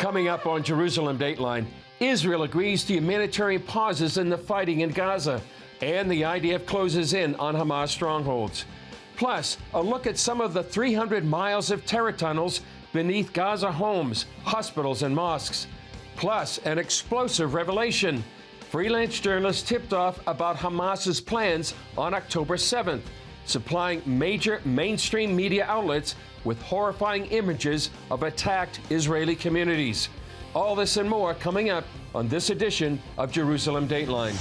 Coming up on Jerusalem Dateline, Israel agrees to humanitarian pauses in the fighting in Gaza, and the IDF closes in on Hamas strongholds. Plus, a look at some of the 300 miles of terror tunnels beneath Gaza homes, hospitals, and mosques. Plus, an explosive revelation. Freelance journalists tipped off about Hamas's plans on October 7th, supplying major mainstream media outlets with horrifying images of attacked Israeli communities. All this and more coming up on this edition of Jerusalem Dateline.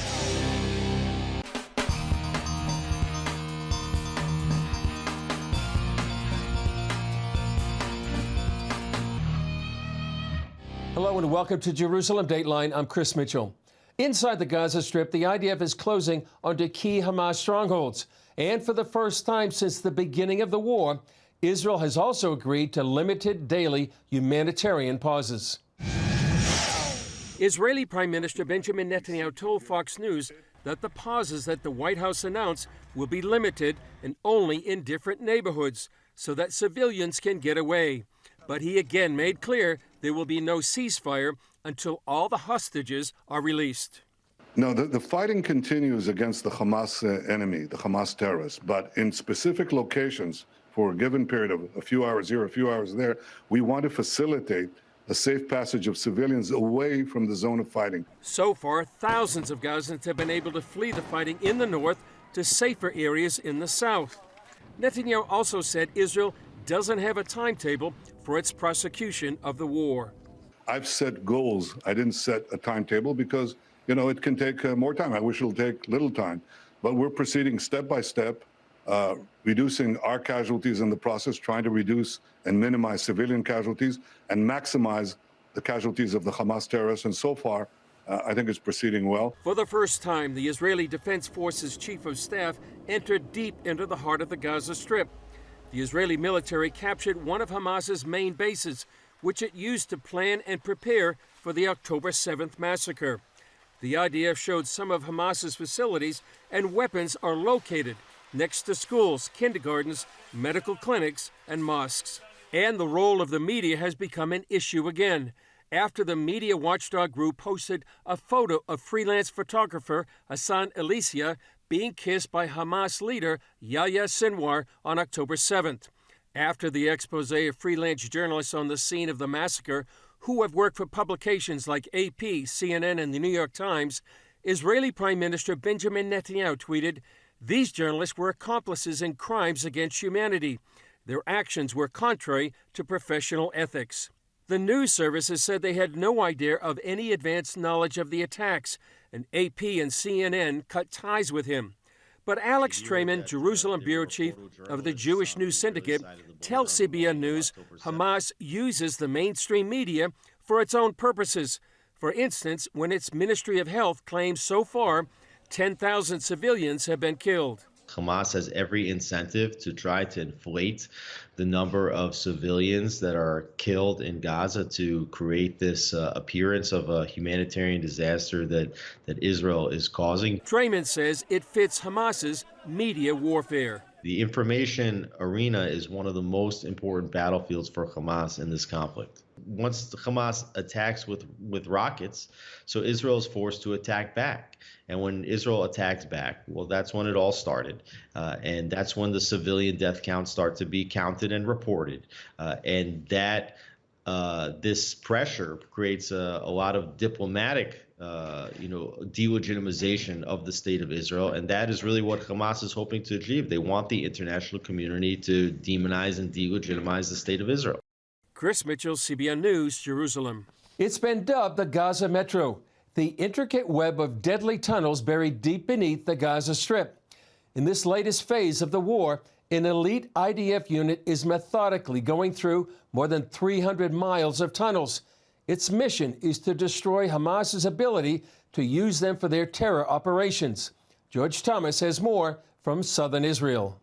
Hello and welcome to Jerusalem Dateline. I'm Chris Mitchell. Inside the Gaza Strip, the IDF is closing onto key Hamas strongholds. And for the first time since the beginning of the war, Israel has also agreed to limited daily humanitarian pauses. Israeli Prime Minister Benjamin Netanyahu told Fox News that the pauses that the White House announced will be limited and only in different neighborhoods so that civilians can get away. But he again made clear there will be no ceasefire until all the hostages are released. No, the fighting continues against the Hamas enemy, the Hamas terrorists, but in specific locations for a given period of a few hours here, a few hours there, we want to facilitate a safe passage of civilians away from the zone of fighting. So far, thousands of Gazans have been able to flee the fighting in the north to safer areas in the south. Netanyahu also said Israel doesn't have a timetable for its prosecution of the war. I've set goals. I didn't set a timetable because, it can take more time. I wish it'll take little time. But we're proceeding step by step, reducing our casualties in the process, trying to reduce and minimize civilian casualties and maximize the casualties of the Hamas terrorists. And so far, I think it's proceeding well. For the first time, the Israeli Defense Forces Chief of Staff entered deep into the heart of the Gaza Strip. The Israeli military captured one of Hamas's main bases, which it used to plan and prepare for the October 7th massacre. The IDF showed some of Hamas's facilities and weapons are located next to schools, kindergartens, medical clinics, and mosques. And the role of the media has become an issue again, after the media watchdog group posted a photo of freelance photographer Hassan Elysia being kissed by Hamas leader Yahya Sinwar on October 7th. After the expose of freelance journalists on the scene of the massacre, who have worked for publications like AP, CNN, and the New York Times, Israeli Prime Minister Benjamin Netanyahu tweeted, "These journalists were accomplices in crimes against humanity. Their actions were contrary to professional ethics." The news services said they had no idea of any advanced knowledge of the attacks, and AP and CNN cut ties with him. But Alex Trayman, Jerusalem bureau chief of the Jewish News Syndicate, tells CBN News Hamas uses the mainstream media for its own purposes. For instance, when its Ministry of Health claims so far 10,000 civilians have been killed. Hamas has every incentive to try to inflate the number of civilians that are killed in Gaza to create this appearance of a humanitarian disaster that Israel is causing. Trayman says it fits Hamas's media warfare. The information arena is one of the most important battlefields for Hamas in this conflict. Once Hamas attacks with rockets, so Israel is forced to attack back. And when Israel attacks back, well, that's when it all started. And that's when the civilian death counts start to be counted and reported. And that this pressure creates a lot of diplomatic delegitimization of the state of Israel. And that is really what Hamas is hoping to achieve. They want the international community to demonize and delegitimize the state of Israel. Chris Mitchell, CBN News, Jerusalem. It's been dubbed the Gaza Metro, the intricate web of deadly tunnels buried deep beneath the Gaza Strip. In this latest phase of the war, an elite IDF unit is methodically going through more than 300 miles of tunnels. Its mission is to destroy Hamas's ability to use them for their terror operations. George Thomas has more from southern Israel.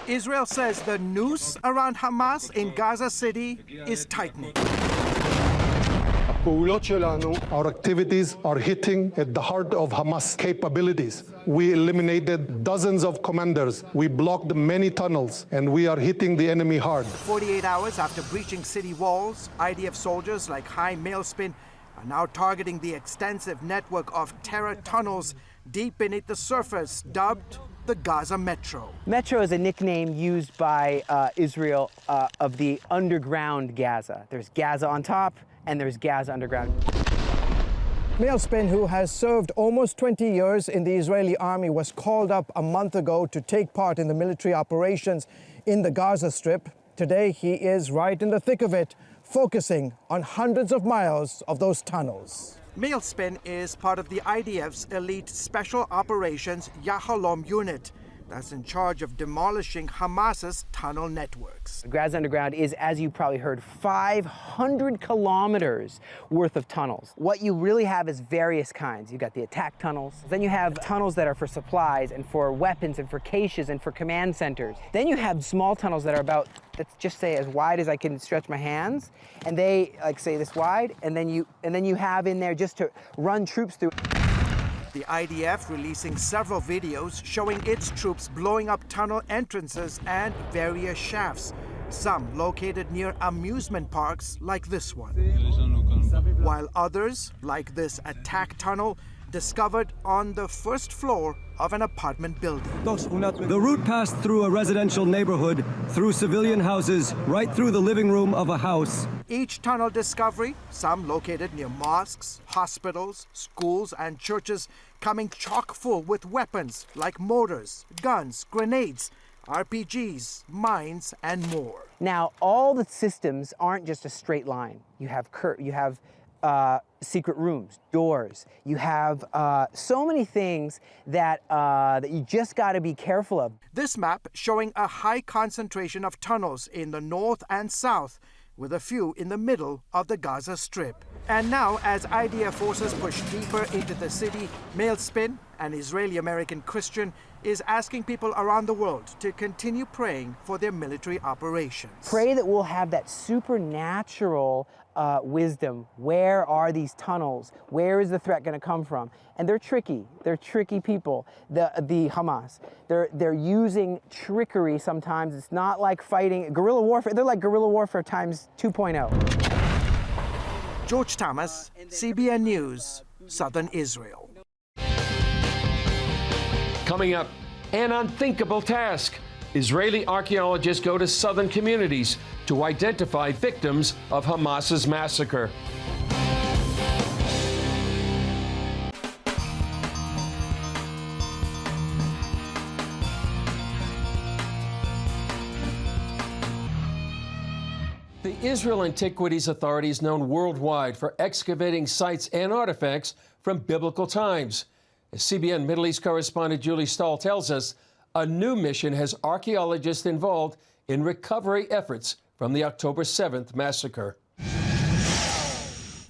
Israel says the noose around Hamas in Gaza City is tightening. A Our activities are hitting at the heart of Hamas capabilities. We eliminated dozens of commanders. We blocked many tunnels, and we are hitting the enemy hard. 48 hours after breaching city walls, IDF soldiers like High Mailspin are now targeting the extensive network of terror tunnels deep beneath the surface, dubbed the Gaza Metro. Metro is a nickname used by Israel of the underground Gaza. There's Gaza on top, and there's Gaza underground. Mailspin, who has served almost 20 years in the Israeli army, was called up a month ago to take part in the military operations in the Gaza Strip. Today, he is right in the thick of it, focusing on hundreds of miles of those tunnels. Mailspin is part of the IDF's elite Special Operations Yahalom unit that's in charge of demolishing Hamas's tunnel networks. Gaza Underground is, as you probably heard, 500 kilometers worth of tunnels. What you really have is various kinds. You've got the attack tunnels. Then you have tunnels that are for supplies and for weapons and for caches and for command centers. Then you have small tunnels that are about, let's just say, as wide as I can stretch my hands, and they, like, say this wide, and then you have in there just to run troops through. The IDF releasing several videos showing its troops blowing up tunnel entrances and various shafts, some located near amusement parks like this one, while others, like this attack tunnel, discovered on the first floor of an apartment building. The route passed through a residential neighborhood, through civilian houses, right through the living room of a house. Each tunnel discovery, some located near mosques, hospitals, schools, and churches, coming chock full with weapons like mortars, guns, grenades, RPGs, mines, and more. Now, all the systems aren't just a straight line. You have secret rooms, doors. You have so many things that you just got to be careful of. This map showing a high concentration of tunnels in the north and south, with a few in the middle of the Gaza Strip. And now, as IDF forces push deeper into the city, Mailspin, an Israeli-American Christian, is asking people around the world to continue praying for their military operations. Pray that we'll have that supernatural wisdom. Where are these tunnels? Where is the threat going to come from? And they're tricky. They're tricky people, the Hamas. They're using trickery sometimes. It's not like fighting guerrilla warfare. They're like guerrilla warfare times 2.0. George Thomas, CBN News, Southern Israel. Coming up, an unthinkable task. Israeli archaeologists go to southern communities to identify victims of Hamas's massacre. The Israel Antiquities Authority is known worldwide for excavating sites and artifacts from biblical times. As CBN Middle East correspondent Julie Stahl tells us, a new mission has archaeologists involved in recovery efforts from the October 7th massacre.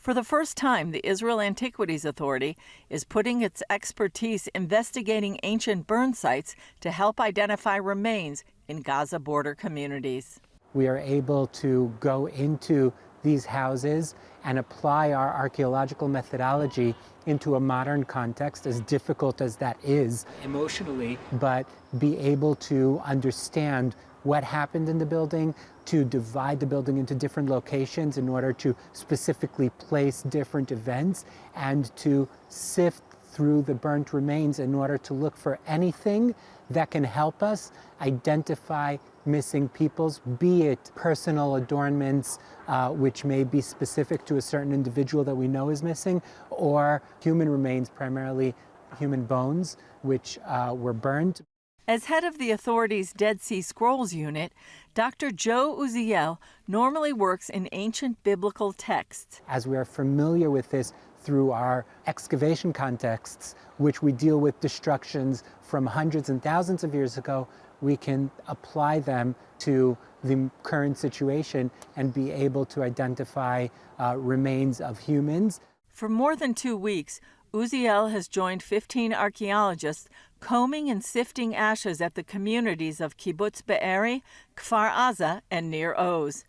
For the first time, the Israel Antiquities Authority is putting its expertise investigating ancient burn sites to help identify remains in Gaza border communities. We are able to go into these houses and apply our archaeological methodology into a modern context, as difficult as that is emotionally, but be able to understand what happened in the building, to divide the building into different locations in order to specifically place different events, and to sift through the burnt remains in order to look for anything that can help us identify missing peoples, be it personal adornments, which may be specific to a certain individual that we know is missing, or human remains, primarily human bones, which were burned. As head of the authority's Dead Sea Scrolls unit, Dr. Joe Uziel normally works in ancient biblical texts. As we are familiar with this through our excavation contexts, which we deal with destructions from hundreds and thousands of years ago, we can apply them to the current situation and be able to identify remains of humans. For more than 2 weeks, Uziel has joined 15 archaeologists combing and sifting ashes at the communities of Kibbutz Be'eri, Kfar Aza, and Nir Oz.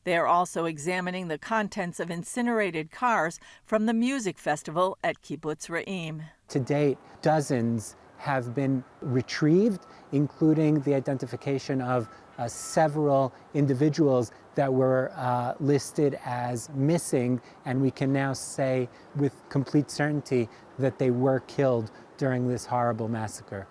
They are also examining the contents of incinerated cars from the music festival at Kibbutz Re'im. To date, dozens have been retrieved, including the identification of several individuals that were listed as missing, and we can now say with complete certainty that they were killed during this horrible massacre.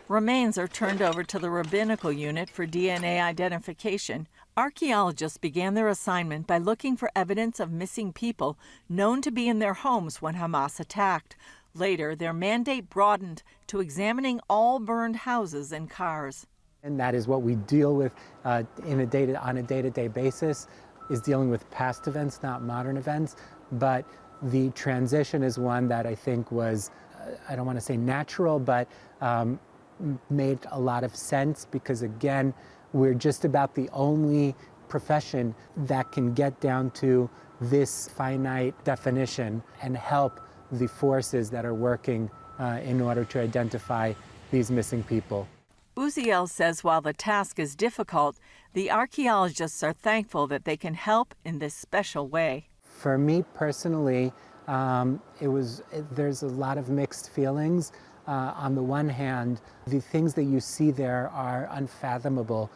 Remains are turned over to the rabbinical unit for DNA identification. Archaeologists began their assignment by looking for evidence of missing people known to be in their homes when Hamas attacked. Later, their mandate broadened to examining all burned houses and cars. And that is what we deal with on a day-to-day basis, is dealing with past events, not modern events. But the transition is one that I think was, I don't want to say natural, but made a lot of sense, because again, we're just about the only profession that can get down to this finite definition and help the forces that are working in order to identify these missing people. Uziel says while the task is difficult, the archaeologists are thankful that they can help in this special way. For me personally, there's a lot of mixed feelings. On the one hand, the things that you see there are unfathomable.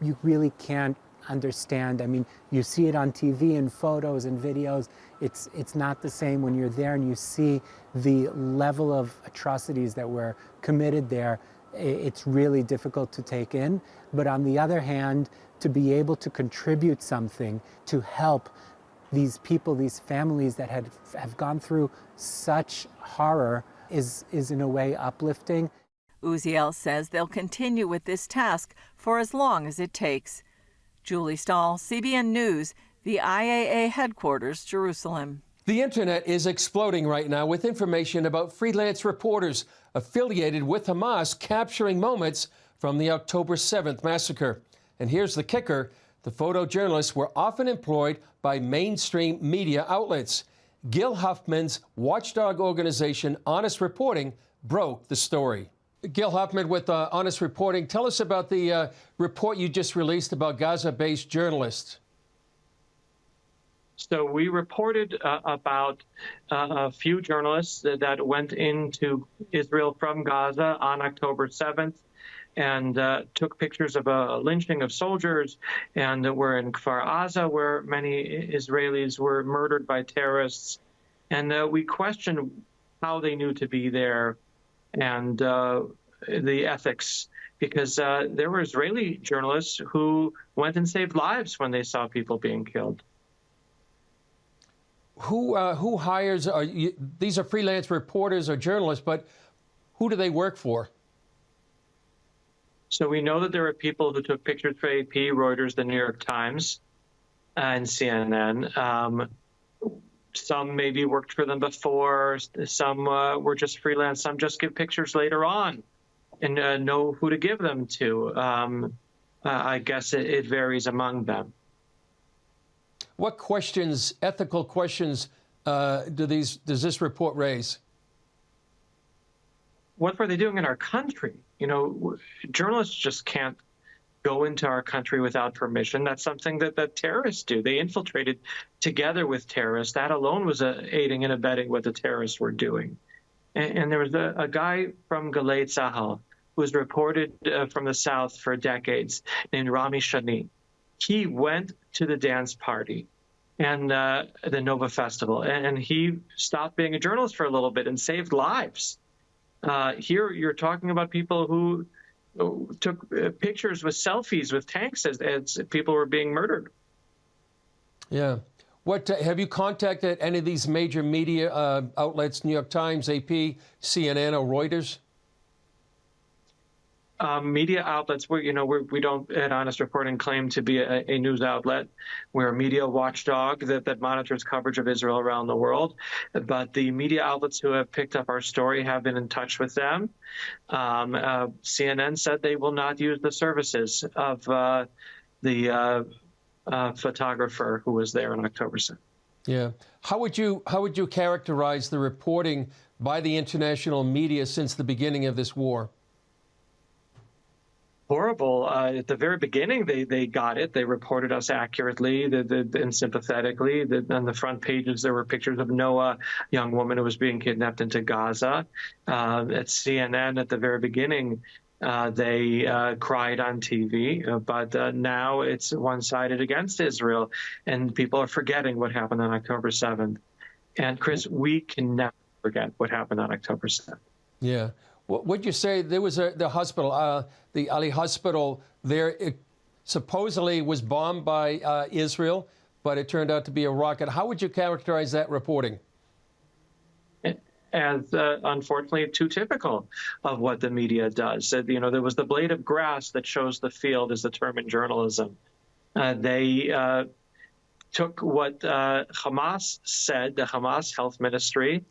You really can't understand. I mean, you see it on TV and photos and videos. It's not the same when you're there and you see the level of atrocities that were committed there. It's really difficult to take in. But on the other hand, to be able to contribute something to help these people, these families that have gone through such horror is in a way uplifting. Uziel says they'll continue with this task for as long as it takes. Julie Stahl, CBN News, the IAA headquarters, Jerusalem. The internet is exploding right now with information about freelance reporters affiliated with Hamas capturing moments from the October 7th massacre. And here's the kicker. The photojournalists were often employed by mainstream media outlets. Gil Huffman's watchdog organization, Honest Reporting, broke the story. Gil Huffman with Honest Reporting, tell us about the report you just released about Gaza-based journalists. So we reported about a few journalists that went into Israel from Gaza on October 7th and took pictures of a lynching of soldiers, and were in Kfar Aza, where many Israelis were murdered by terrorists. And we questioned how they knew to be there and the ethics, because there were Israeli journalists who went and saved lives when they saw people being killed. Who hires? These are freelance reporters or journalists, but who do they work for? So we know that there are people who took pictures for AP, Reuters, the New York Times, and CNN. Some maybe worked for them before. Some were just freelance. Some just give pictures later on and know who to give them to. I guess it varies among them. What questions, ethical questions, does this report raise? What were they doing in our country? You know, journalists just can't go into our country without permission. That's something that terrorists do. They infiltrated together with terrorists. That alone was aiding and abetting what the terrorists were doing. And there was a guy from Galei Tzahal who was reported from the South for decades named Rami Shani. He went to the dance party and the Nova Festival, and he stopped being a journalist for a little bit and saved lives. Here you're talking about people who took pictures with selfies with tanks as people were being murdered. Yeah. What have you contacted any of these major media outlets, New York Times, AP, CNN, or Reuters? Media outlets, we don't, at Honest Reporting, claim to be a news outlet. We're a media watchdog that monitors coverage of Israel around the world. But the media outlets who have picked up our story have been in touch with them. CNN said they will not use the services of the photographer who was there on October 7th. Yeah. How would you characterize the reporting by the international media since the beginning of this war? horrible. At the very beginning, they got it. They reported us accurately and sympathetically. On the front pages, there were pictures of Noah, young woman who was being kidnapped into Gaza. At CNN, at the very beginning, they cried on TV, but now it's one-sided against Israel, and people are forgetting what happened on October 7th. And Chris, we can never forget what happened on October 7th. Yeah. Would you say there was the hospital, the Ali Hospital there, it supposedly was bombed by Israel, but it turned out to be a rocket. How would you characterize that reporting? As unfortunately too typical of what the media does. You know, there was the blade of grass that shows the field, is the term in journalism. They took what Hamas said, the Hamas health ministry,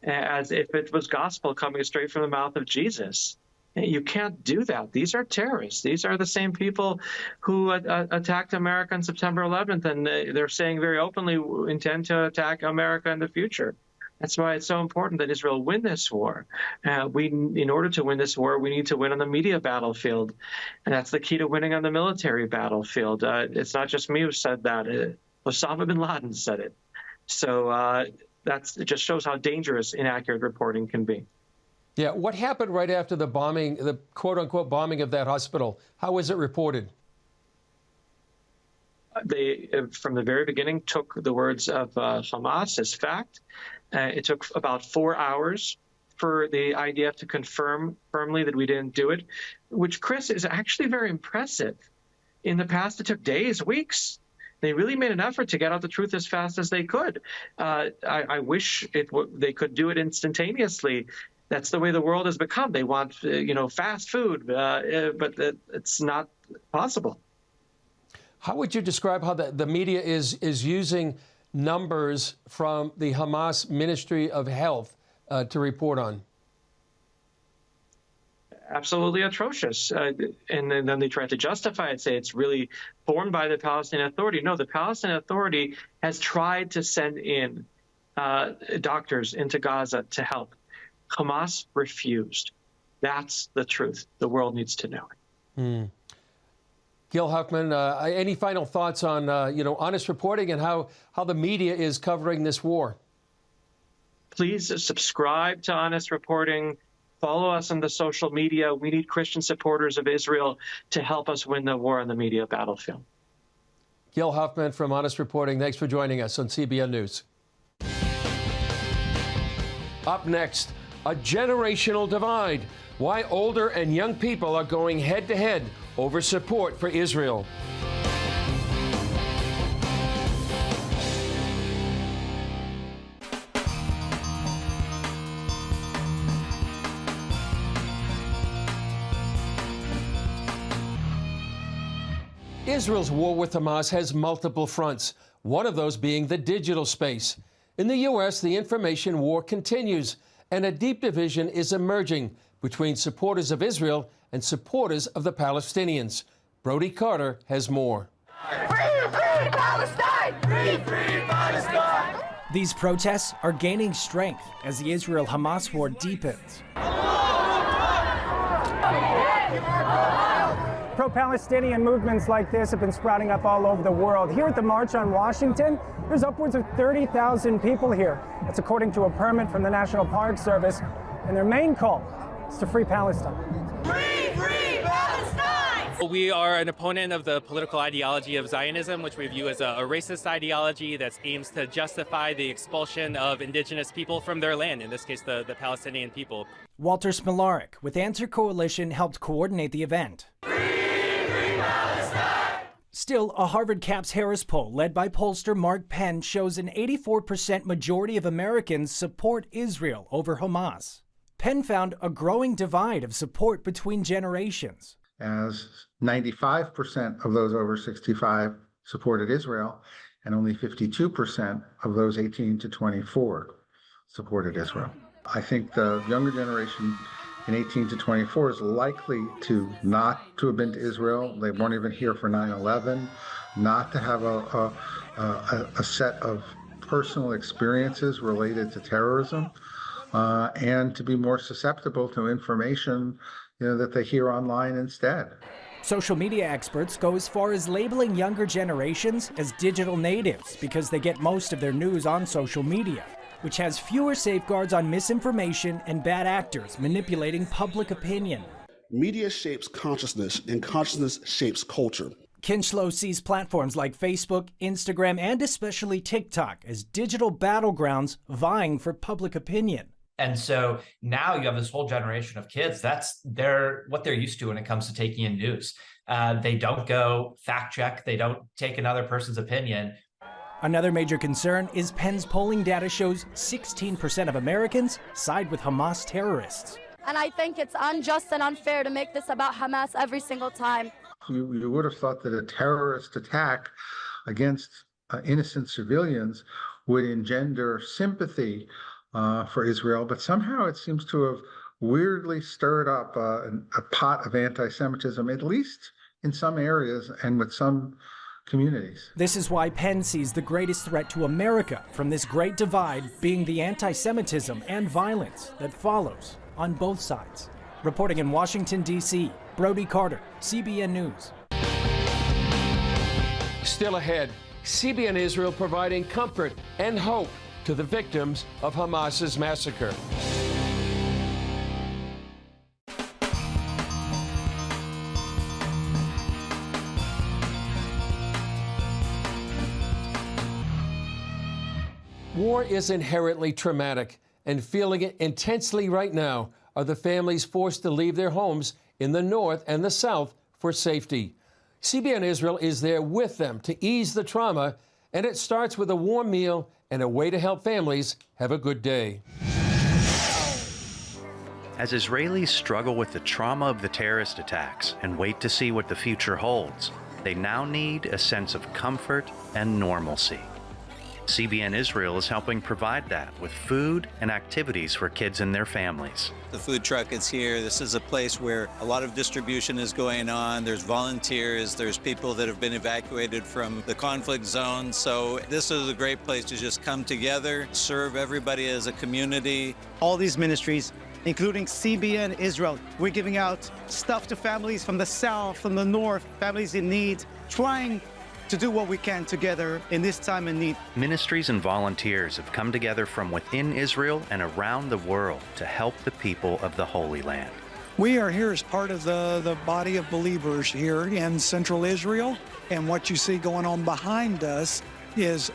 as if it was gospel coming straight from the mouth of Jesus. You can't do that. These are terrorists. These are the same people who attacked America on September 11th, and they're saying very openly intend to attack America in the future. That's why it's so important that Israel win this war. In order to win this war, we need to win on the media battlefield, and that's the key to winning on the military battlefield. It's not just me who said that. Osama bin Laden said it. So it just shows how dangerous inaccurate reporting can be. Yeah, what happened right after the bombing, the quote-unquote bombing of that hospital? How was it reported? They, from the very beginning, took the words of Hamas as fact. It took about 4 hours for the IDF to confirm firmly that we didn't do it, which, Chris, is actually very impressive. In the past, it took days, weeks. They really made an effort to get out the truth as fast as they could. I wish they could do it instantaneously. That's the way the world has become. They want, fast food, but it's not possible. How would you describe how the media is using numbers from the Hamas Ministry of Health to report on? Absolutely atrocious. And then they try to justify it, say it's really formed by the Palestinian Authority. No, the Palestinian Authority has tried to send in doctors into Gaza to help. Hamas refused. That's the truth. The world needs to know. Gil Huffman, any final thoughts on honest reporting and how the media is covering this war? Please subscribe to Honest Reporting. Follow us on the social media. We need Christian supporters of Israel to help us win the war on the media battlefield. Gil Huffman from Honest Reporting, thanks for joining us on CBN News. Up next, a generational divide. Why older and young people are going head-to-head over support for Israel. Israel's war with Hamas has multiple fronts, one of those being the digital space. In the U.S., the information war continues, and a deep division is emerging between supporters of Israel and supporters of the Palestinians. Brody Carter has more. Free, free Palestine! Free, free Palestine! These protests are gaining strength as the Israel-Hamas war deepens. Pro-Palestinian movements like this have been sprouting up all over the world. Here at the March on Washington, there's upwards of 30,000 people here. That's according to a permit from the National Park Service. And their main call is to free Palestine. Free, free Palestine! We are an opponent of the political ideology of Zionism, which we view as a racist ideology that aims to justify the expulsion of indigenous people from their land, in this case, the Palestinian people. Walter Smilarek with Answer Coalition helped coordinate the event. Still, a Harvard Caps Harris poll led by pollster Mark Penn shows an 84% majority of Americans support Israel over Hamas. Penn found a growing divide of support between generations. As 95% of those over 65 supported Israel, and only 52% of those 18 to 24 supported Israel. I think the younger generation in 18 to 24 is likely to not to have been to Israel. They weren't even here for 9/11, not to have a set of personal experiences related to terrorism, and to be more susceptible to information that they hear online instead. Social media experts go as far as labeling younger generations as digital natives because they get most of their news on social media, which has fewer safeguards on misinformation and bad actors manipulating public opinion. Media shapes consciousness, and consciousness shapes culture. Kinchlow sees platforms like Facebook, Instagram, and especially TikTok as digital battlegrounds vying for public opinion. And so now you have this whole generation of kids, that's what they're used to when it comes to taking in news. They don't go fact check, they don't take another person's opinion. Another major concern is Penn's polling data shows 16% of Americans side with Hamas terrorists. And I think it's unjust and unfair to make this about Hamas every single time. You would have thought that a terrorist attack against innocent civilians would engender sympathy for Israel, but somehow it seems to have weirdly stirred up a pot of anti-Semitism, at least in some areas and with some communities. This is why Penn sees the greatest threat to America from this great divide being the anti-Semitism and violence that follows on both sides. Reporting in Washington, D.C., Brody Carter, CBN News. Still ahead, CBN Israel providing comfort and hope to the victims of Hamas's massacre. War is inherently traumatic, and feeling it intensely right now are the families forced to leave their homes in the north and the south for safety. CBN Israel is there with them to ease the trauma, and it starts with a warm meal and a way to help families have a good day. As Israelis struggle with the trauma of the terrorist attacks and wait to see what the future holds, they now need a sense of comfort and normalcy. CBN Israel is helping provide that with food and activities for kids and their families. The food truck is here. This is a place where a lot of distribution is going on. There's volunteers, there's people that have been evacuated from the conflict zone. So this is a great place to just come together, serve everybody as a community. All these ministries, including CBN Israel, we're giving out stuff to families from the south, from the north, families in need, trying to do what we can together in this time of need. Ministries and volunteers have come together from within Israel and around the world to help the people of the Holy Land. We are here as part of the body of believers here in Central Israel, and what you see going on behind us is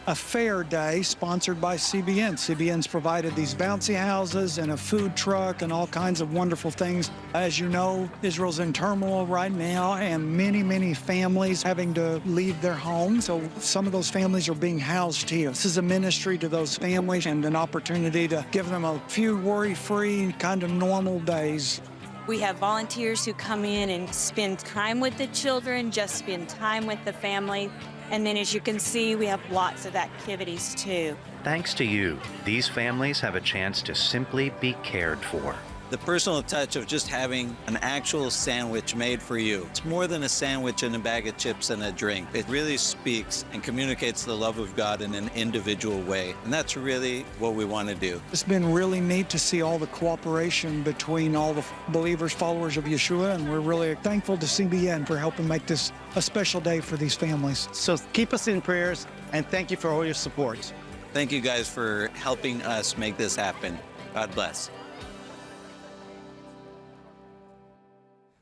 a fair day sponsored by CBN. CBN's provided these bouncy houses and a food truck and all kinds of wonderful things. As you know, Israel's in turmoil right now, and many families having to leave their homes. So some of those families are being housed here. This is a ministry to those families and an opportunity to give them a few worry-free, kind of normal days. We have volunteers who come in and spend time with the children, just spend time with the family. And then, as you can see, we have lots of activities too. Thanks to you, these families have a chance to simply be cared for. The personal touch of just having an actual sandwich made for you. It's more than a sandwich and a bag of chips and a drink. It really speaks and communicates the love of God in an individual way. And that's really what we want to do. It's been really neat to see all the cooperation between all the believers, followers of Yeshua, and we're really thankful to CBN for helping make this a special day for these families. So keep us in prayers, and thank you for all your support. Thank you guys for helping us make this happen. God bless.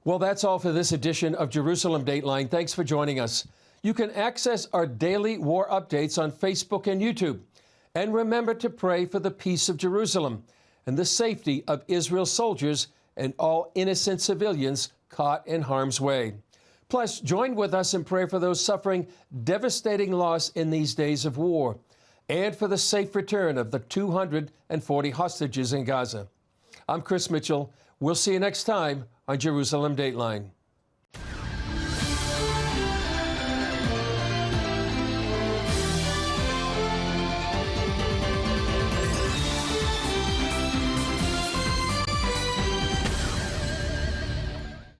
Well, that's all for this edition of Jerusalem Dateline. Thanks for joining us. You can access our daily war updates on Facebook and YouTube. And remember to pray for the peace of Jerusalem and the safety of Israel's soldiers and all innocent civilians caught in harm's way. Plus, join with us in prayer for those suffering devastating loss in these days of war and for the safe return of the 240 hostages in Gaza. I'm Chris Mitchell. We'll see you next time on Jerusalem Dateline.